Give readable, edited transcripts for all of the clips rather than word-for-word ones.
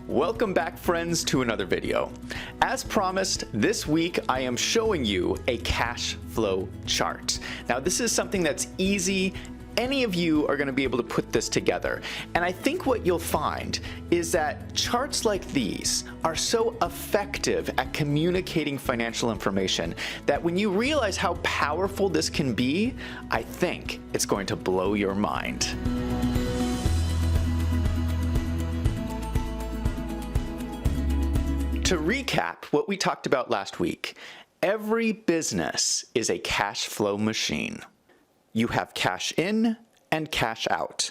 Welcome back, friends, to another video. As promised, this week I am showing you a cash flow chart. Now, this is something that's easy. Any of you are going to be able to put this together. And I think what you'll find is that charts like these are so effective at communicating financial information that when you realize how powerful this can be, I think it's going to blow your mind. To recap what we talked about last week, every business is a cash flow machine. You have cash in and cash out.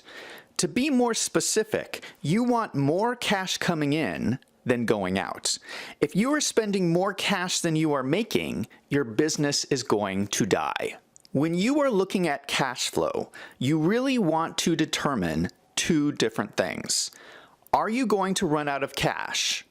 To be more specific, you want more cash coming in than going out. If you are spending more cash than you are making, your business is going to die. When you are looking at cash flow, you really want to determine two different things. Are you going to run out of cash?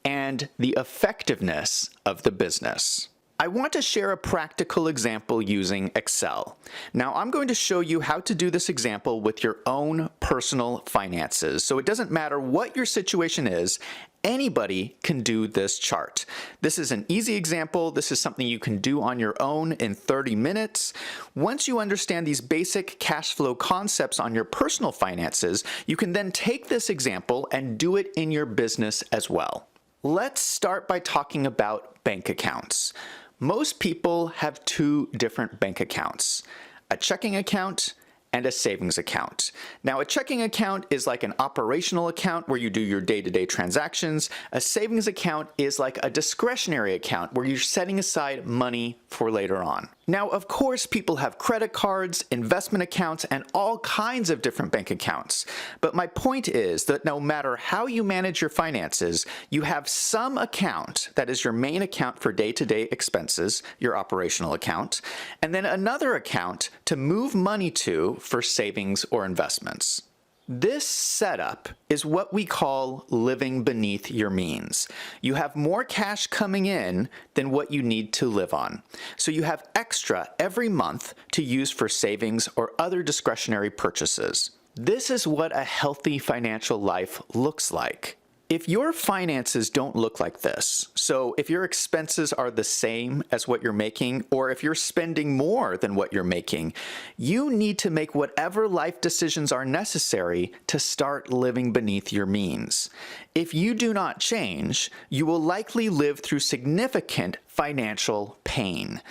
And the effectiveness of the business. I want to share a practical example using Excel. Now, I'm going to show you how to do this example with your own personal finances. So it doesn't matter what your situation is, anybody can do this chart. This is an easy example. This is something you can do on your own in 30 minutes. Once you understand these basic cash flow concepts on your personal finances, you can then take this example and do it in your business as well. Let's start by talking about bank accounts. Most people have two different bank accounts, a checking account and a savings account. Now, a checking account is like an operational account where you do your day-to-day transactions. A savings account is like a discretionary account where you're setting aside money for later on. Now, of course, people have credit cards, investment accounts, and all kinds of different bank accounts. But my point is that no matter how you manage your finances, you have some account that is your main account for day-to-day expenses, your operational account, and then another account to move money to for savings or investments. This setup is what we call living beneath your means. You have more cash coming in than what you need to live on. So you have extra every month to use for savings or other discretionary purchases. This is what a healthy financial life looks like. If your finances don't look like this, so if your expenses are the same as what you're making, or if you're spending more than what you're making, you need to make whatever life decisions are necessary to start living beneath your means. If you do not change, you will likely live through significant financial pain.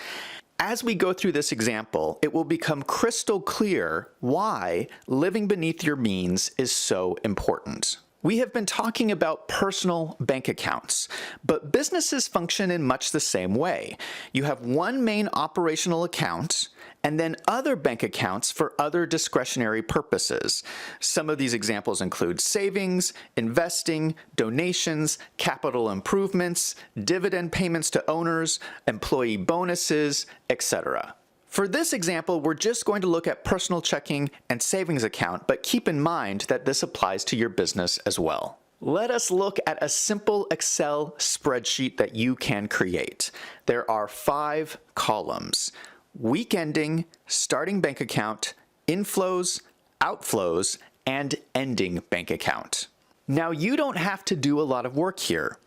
As we go through this example, it will become crystal clear why living beneath your means is so important. We have been talking about personal bank accounts, but businesses function in much the same way. You have one main operational account and then other bank accounts for other discretionary purposes. Some of these examples include savings, investing, donations, capital improvements, dividend payments to owners, employee bonuses, etc. For this example, we're just going to look at personal checking and savings account, but keep in mind that this applies to your business as well. Let us look at a simple Excel spreadsheet that you can create. There are 5 columns: week ending, starting bank account, inflows, outflows, and ending bank account. Now, you don't have to do a lot of work here.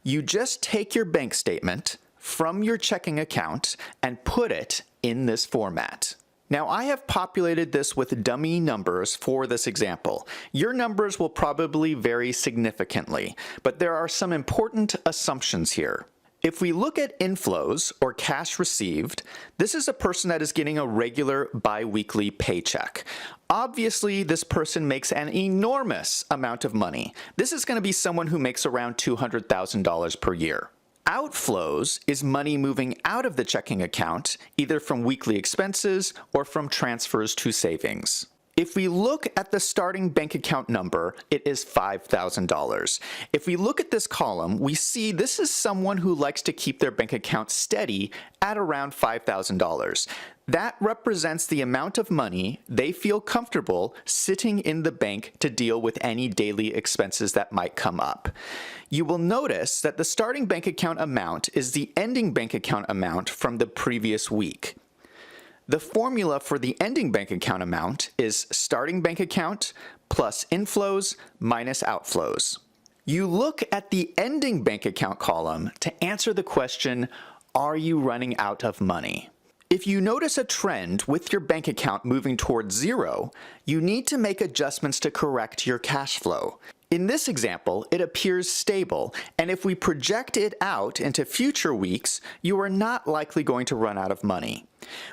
You just take your bank statement from your checking account and put it in this format. Now, I have populated this with dummy numbers for this example. Your numbers will probably vary significantly, but there are some important assumptions here. If we look at inflows, or cash received, this is a person that is getting a regular bi-weekly paycheck. Obviously, this person makes an enormous amount of money. This is going to be someone who makes around $200,000 per year. Outflows is money moving out of the checking account, either from weekly expenses or from transfers to savings. If we look at the starting bank account number, it is $5,000. If we look at this column, we see this is someone who likes to keep their bank account steady at around $5,000. That represents the amount of money they feel comfortable sitting in the bank to deal with any daily expenses that might come up. You will notice that the starting bank account amount is the ending bank account amount from the previous week. The formula for the ending bank account amount is starting bank account plus inflows minus outflows. You look at the ending bank account column to answer the question, are you running out of money? If you notice a trend with your bank account moving towards zero, you need to make adjustments to correct your cash flow. In this example, it appears stable, and if we project it out into future weeks, you are not likely going to run out of money.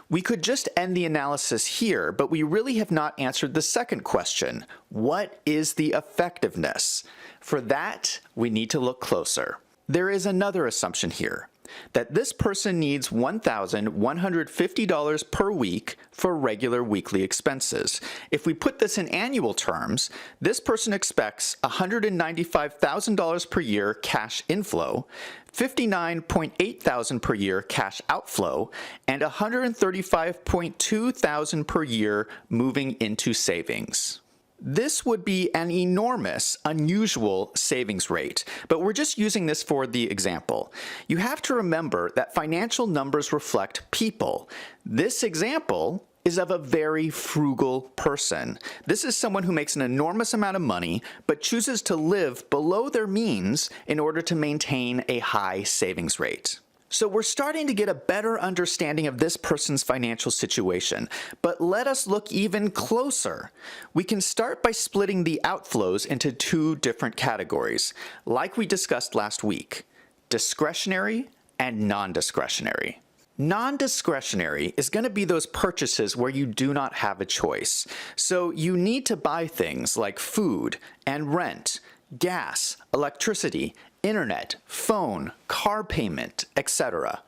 We could just end the analysis here, but we really have not answered the second question. What is the effectiveness? For that, we need to look closer. There is another assumption here, that this person needs $1,150 per week for regular weekly expenses. If we put this in annual terms, this person expects $195,000 per year cash inflow, $59.8 thousand per year cash outflow, and $135.2 thousand per year moving into savings. This would be an enormous, unusual savings rate, but we're just using this for the example. You have to remember that financial numbers reflect people. This example is of a very frugal person. This is someone who makes an enormous amount of money, but chooses to live below their means in order to maintain a high savings rate. So we're starting to get a better understanding of this person's financial situation, but let us look even closer. We can start by splitting the outflows into two different categories, like we discussed last week: discretionary and non-discretionary. Non-discretionary is going to be those purchases where you do not have a choice. So you need to buy things like food and rent, gas, electricity, internet, phone, car payment, etc.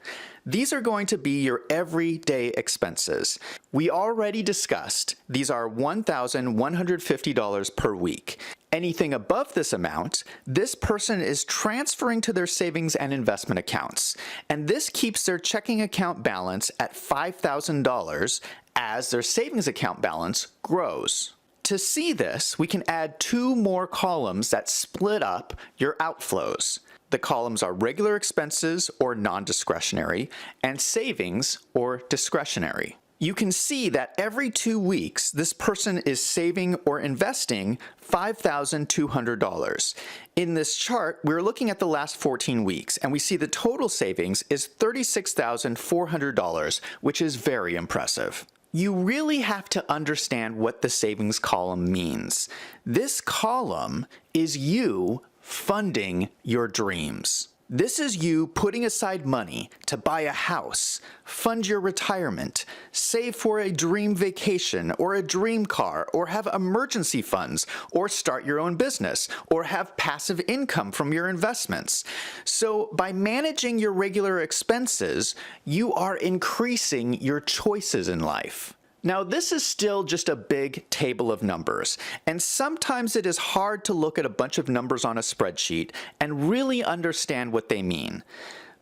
These are going to be your everyday expenses. We already discussed these are $1,150 per week. Anything above this amount, this person is transferring to their savings and investment accounts, and this keeps their checking account balance at $5,000 as their savings account balance grows. To see this, we can add two more columns that split up your outflows. The columns are regular expenses, or non-discretionary, and savings, or discretionary. You can see that every 2 weeks, this person is saving or investing $5,200. In this chart, we're looking at the last 14 weeks, and we see the total savings is $36,400, which is very impressive. You really have to understand what the savings column means. This column is you funding your dreams. This is you putting aside money to buy a house, fund your retirement, save for a dream vacation or a dream car, or have emergency funds, or start your own business, or have passive income from your investments. So by managing your regular expenses, you are increasing your choices in life. Now, this is still just a big table of numbers, and sometimes it is hard to look at a bunch of numbers on a spreadsheet and really understand what they mean.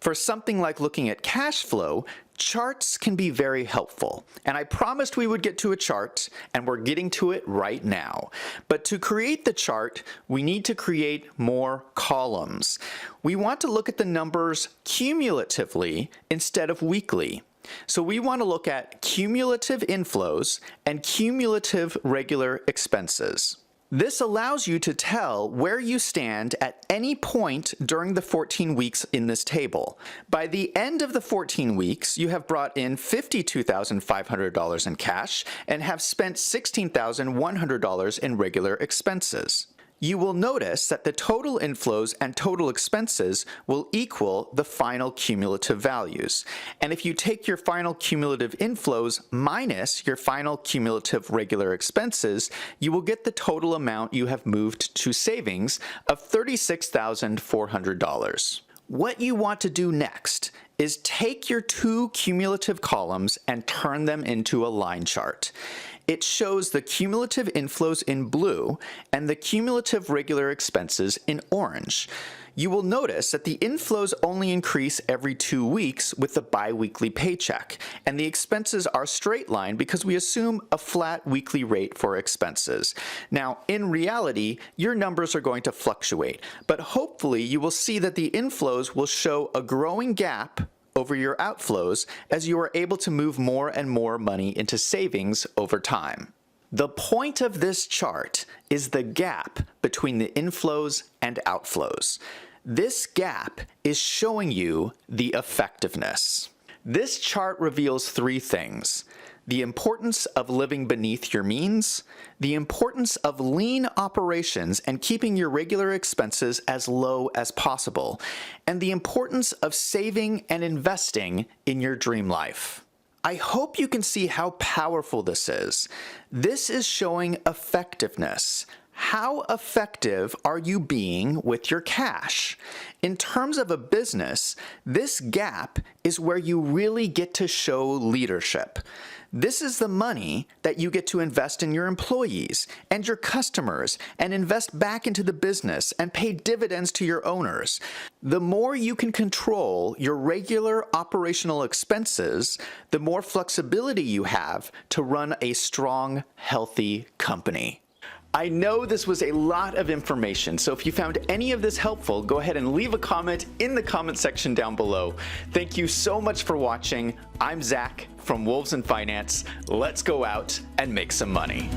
For something like looking at cash flow, charts can be very helpful, and I promised we would get to a chart, and we're getting to it right now. But to create the chart, we need to create more columns. We want to look at the numbers cumulatively instead of weekly. So we want to look at cumulative inflows and cumulative regular expenses. This allows you to tell where you stand at any point during the 14 weeks in this table. By the end of the 14 weeks, you have brought in $52,500 in cash and have spent $16,100 in regular expenses. You will notice that the total inflows and total expenses will equal the final cumulative values. And if you take your final cumulative inflows minus your final cumulative regular expenses, you will get the total amount you have moved to savings of $36,400. What you want to do next is take your two cumulative columns and turn them into a line chart. It shows the cumulative inflows in blue and the cumulative regular expenses in orange. You will notice that the inflows only increase every 2 weeks with the bi-weekly paycheck, and the expenses are straight line because we assume a flat weekly rate for expenses. Now, in reality, your numbers are going to fluctuate, but hopefully you will see that the inflows will show a growing gap over your outflows as you are able to move more and more money into savings over time. The point of this chart is the gap between the inflows and outflows. This gap is showing you the effectiveness. This chart reveals three things: the importance of living beneath your means, the importance of lean operations and keeping your regular expenses as low as possible, and the importance of saving and investing in your dream life. I hope you can see how powerful this is. This is showing effectiveness. How effective are you being with your cash? In terms of a business, this gap is where you really get to show leadership. This is the money that you get to invest in your employees and your customers and invest back into the business and pay dividends to your owners. The more you can control your regular operational expenses, the more flexibility you have to run a strong, healthy company. I know this was a lot of information, so if you found any of this helpful, go ahead and leave a comment in the comment section down below. Thank you so much for watching. I'm Zach from Wolves in Finance. Let's go out and make some money.